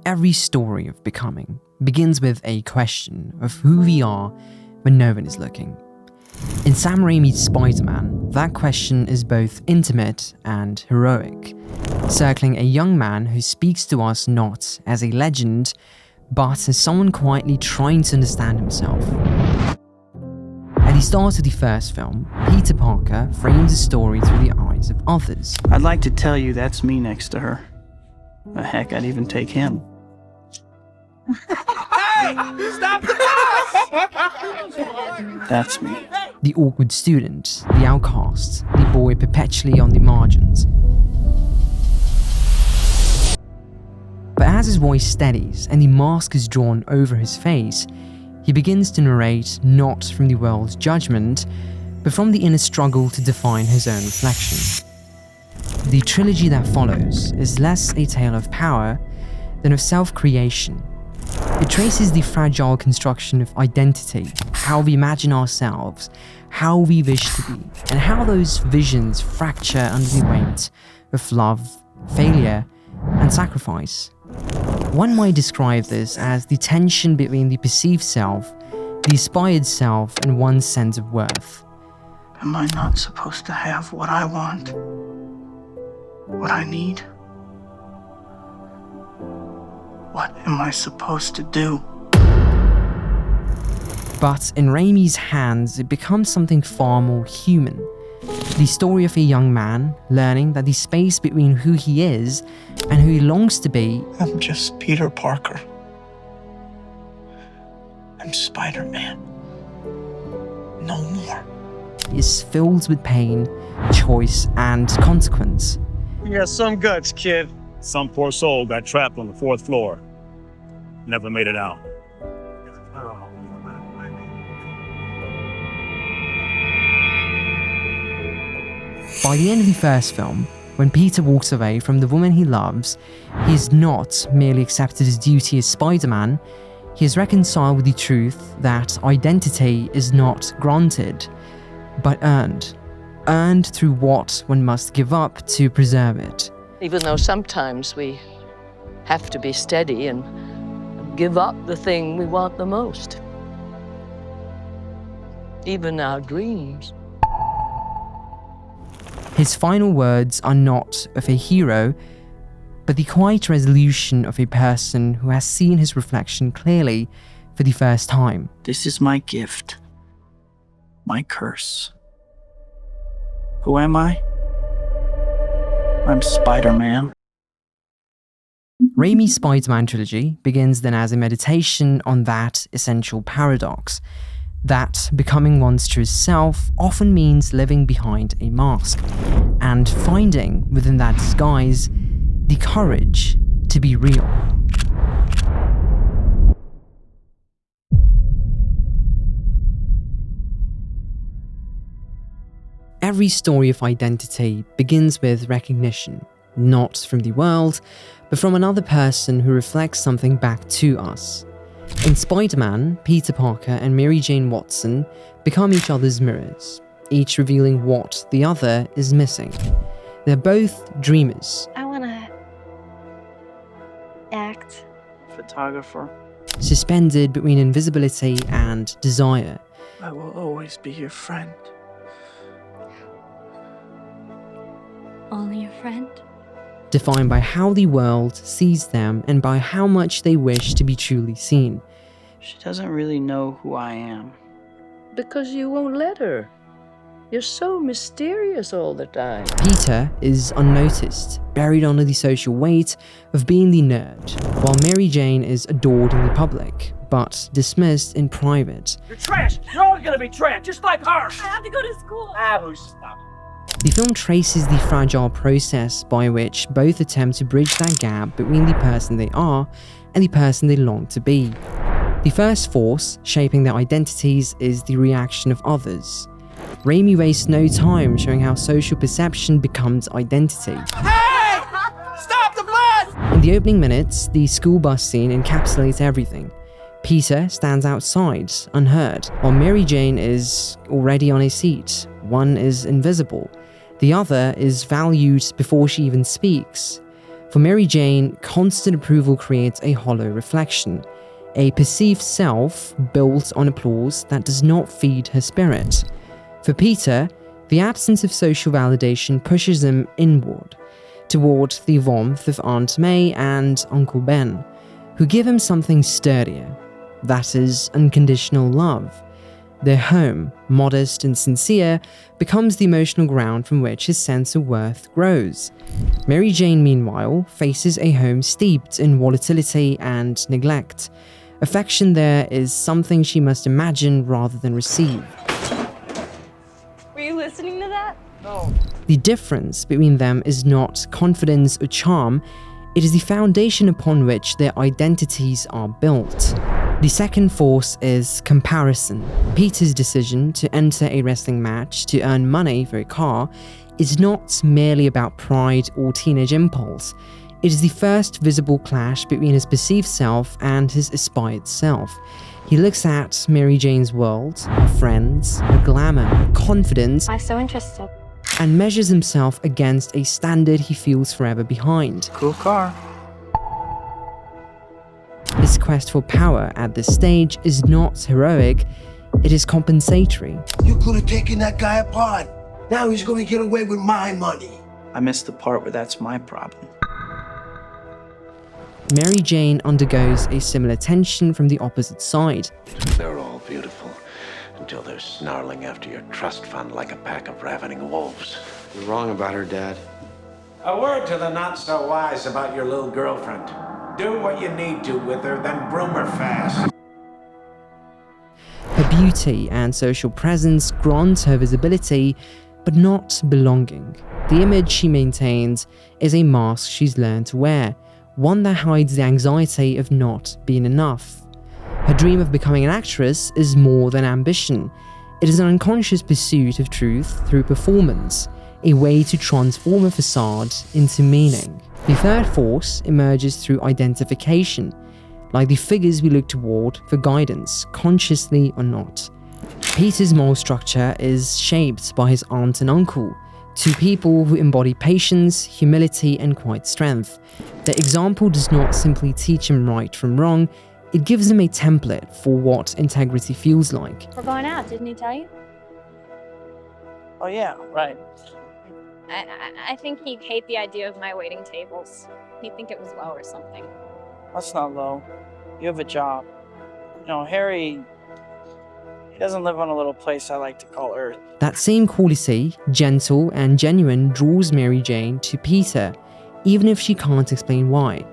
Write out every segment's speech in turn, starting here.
Every story of becoming begins with a question of who we are when no one is looking. In Sam Raimi's Spider-Man, that question is both intimate and heroic, circling a young man who speaks to us not as a legend, but as someone quietly trying to understand himself. At the start of the first film, Peter Parker frames the story through the eyes of others. I'd like to tell you that's me next to her. Heck, I'd even take him. Hey! Stop the bus! That's me. The awkward student, the outcast, the boy perpetually on the margins. But as his voice steadies and the mask is drawn over his face, he begins to narrate not from the world's judgment, but from the inner struggle to define his own reflection. The trilogy that follows is less a tale of power than of self-creation. It traces the fragile construction of identity, how we imagine ourselves, how we wish to be, and how those visions fracture under the weight of love, failure, and sacrifice. One might describe this as the tension between the perceived self, the aspired self, and one's sense of worth. Am I not supposed to have what I want? What I need? What am I supposed to do? But in Raimi's hands, it becomes something far more human. The story of a young man learning that the space between who he is and who he longs to be. I'm just Peter Parker. I'm Spider-Man. No more. Is filled with pain, choice, and consequence. You got some guts, kid. Some poor soul got trapped on the 4th floor. Never made it out. By the end of the first film, when Peter walks away from the woman he loves, he has not merely accepted his duty as Spider-Man, he is reconciled with the truth that identity is not granted, but earned. Earned through what one must give up to preserve it. Even though sometimes we have to be steady and give up the thing we want the most. Even our dreams. His final words are not of a hero, but the quiet resolution of a person who has seen his reflection clearly for the first time. This is my gift. My curse. Who am I? I'm Spider-Man. Raimi's Spider-Man trilogy begins then as a meditation on that essential paradox, that becoming one's true self often means living behind a mask, and finding within that disguise the courage to be real. Every story of identity begins with recognition, not from the world, but from another person who reflects something back to us. In Spider-Man, Peter Parker and Mary Jane Watson become each other's mirrors, each revealing what the other is missing. They're both dreamers. I wanna act. Photographer. Suspended between invisibility and desire. I will always be your friend. Only a friend? Defined by how the world sees them and by how much they wish to be truly seen. She doesn't really know who I am. Because you won't let her. You're so mysterious all the time. Peter is unnoticed, buried under the social weight of being the nerd, while Mary Jane is adored in the public, but dismissed in private. You're trash! You're all gonna be trash, just like her! I have to go to school. Who's stop? The film traces the fragile process by which both attempt to bridge that gap between the person they are and the person they long to be. The first force shaping their identities is the reaction of others. Raimi wastes no time showing how social perception becomes identity. Hey! Stop the bus! In the opening minutes, the school bus scene encapsulates everything. Peter stands outside, unheard, while Mary Jane is already on a seat. One is invisible. The other is valued before she even speaks. For Mary Jane, constant approval creates a hollow reflection, a perceived self built on applause that does not feed her spirit. For Peter, the absence of social validation pushes him inward, toward the warmth of Aunt May and Uncle Ben, who give him something sturdier, that is, unconditional love. Their home, modest and sincere, becomes the emotional ground from which his sense of worth grows. Mary Jane, meanwhile, faces a home steeped in volatility and neglect. Affection there is something she must imagine rather than receive. Were you listening to that? No. The difference between them is not confidence or charm, it is the foundation upon which their identities are built. The second force is comparison. Peter's decision to enter a wrestling match to earn money for a car is not merely about pride or teenage impulse. It is the first visible clash between his perceived self and his aspired self. He looks at Mary Jane's world, her friends, her glamour, her confidence, I'm so interested. and measures himself against a standard he feels forever behind. Cool car. His quest for power at this stage is not heroic, it is compensatory. You could have taken that guy apart. Now he's going to get away with my money. I missed the part where that's my problem. Mary Jane undergoes a similar tension from the opposite side. They're all beautiful until they're snarling after your trust fund like a pack of ravening wolves. You're wrong about her, Dad. A word to the not-so-wise about your little girlfriend. Do what you need to with her, then broom her fast. Her beauty and social presence grant her visibility, but not belonging. The image she maintains is a mask she's learned to wear, one that hides the anxiety of not being enough. Her dream of becoming an actress is more than ambition. It is an unconscious pursuit of truth through performance, a way to transform a facade into meaning. The third force emerges through identification, like the figures we look toward for guidance, consciously or not. Peter's moral structure is shaped by his aunt and uncle, two people who embody patience, humility, and quiet strength. Their example does not simply teach him right from wrong, it gives him a template for what integrity feels like. We're going out, didn't he tell you? Oh yeah, right. I think he'd hate the idea of my waiting tables. He'd think it was low or something. That's not low. You have a job. You know, Harry, he doesn't live on a little place I like to call Earth. That same quality, gentle and genuine, draws Mary Jane to Peter, even if she can't explain why.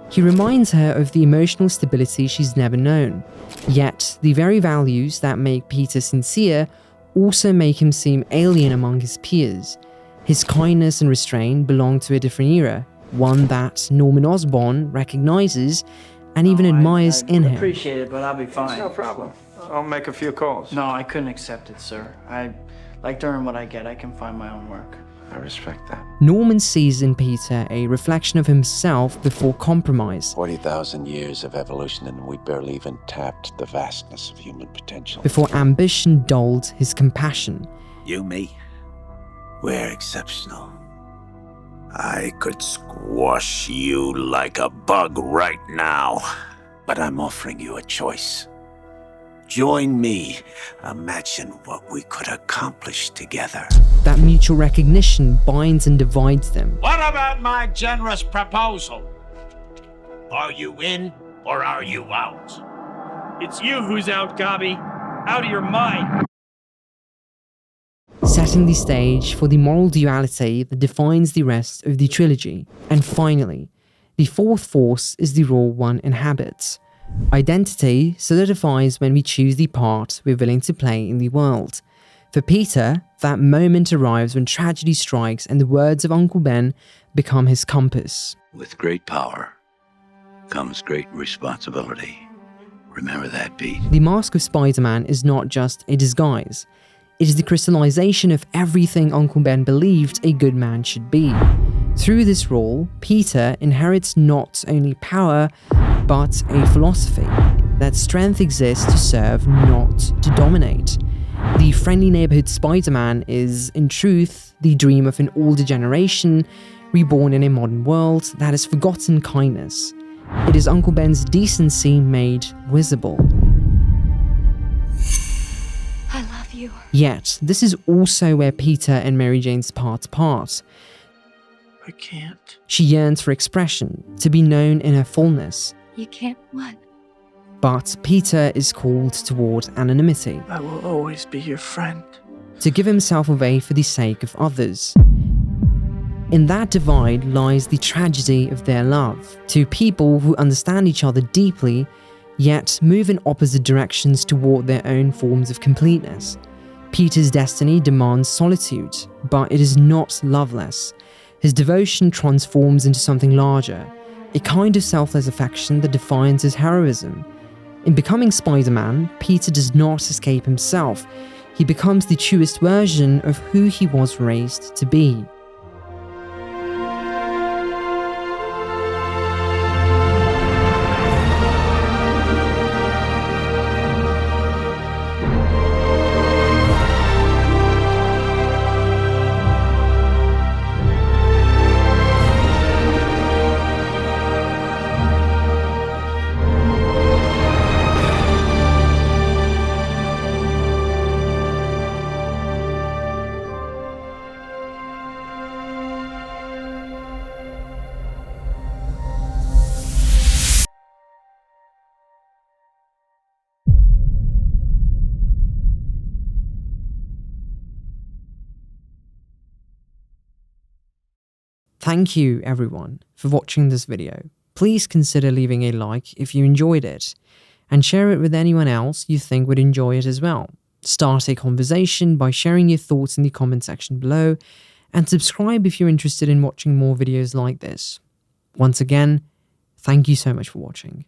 He reminds her of the emotional stability she's never known. Yet, the very values that make Peter sincere also make him seem alien among his peers. His kindness and restraint belong to a different era, one that Norman Osborn recognizes and even admires in him. I appreciate it, but I'll be fine. No problem. I'll make a few calls. No, I couldn't accept it, sir. I like to earn what I get. I can find my own work. I respect that. Norman sees in Peter a reflection of himself before compromise. 40,000 years of evolution and we barely even tapped the vastness of human potential. Before ambition dulled his compassion. You, me? We're exceptional. I could squash you like a bug right now, but I'm offering you a choice. Join me. Imagine what we could accomplish together. That mutual recognition binds and divides them. What about my generous proposal? Are you in or are you out? It's you who's out, Gobby. Out of your mind. Setting the stage for the moral duality that defines the rest of the trilogy. And finally, the fourth force is the role one inhabits. Identity solidifies when we choose the part we're willing to play in the world. For Peter, that moment arrives when tragedy strikes and the words of Uncle Ben become his compass. With great power comes great responsibility. Remember that, Pete. The mask of Spider-Man is not just a disguise. It is the crystallization of everything Uncle Ben believed a good man should be. Through this role, Peter inherits not only power, but a philosophy that strength exists to serve, not to dominate. The friendly neighborhood Spider-Man is, in truth, the dream of an older generation reborn in a modern world that has forgotten kindness. It is Uncle Ben's decency made visible. I love you. Yet, this is also where Peter and Mary Jane's paths part. I can't. She yearns for expression, to be known in her fullness. You can't what? But Peter is called toward anonymity, I will always be your friend. to give himself away for the sake of others. In that divide lies the tragedy of their love, two people who understand each other deeply, yet move in opposite directions toward their own forms of completeness. Peter's destiny demands solitude, but it is not loveless. His devotion transforms into something larger, a kind of selfless affection that defines his heroism. In becoming Spider-Man, Peter does not escape himself. He becomes the truest version of who he was raised to be. Thank you everyone for watching this video. Please consider leaving a like if you enjoyed it, and share it with anyone else you think would enjoy it as well. Start a conversation by sharing your thoughts in the comment section below, and subscribe if you're interested in watching more videos like this. Once again, thank you so much for watching.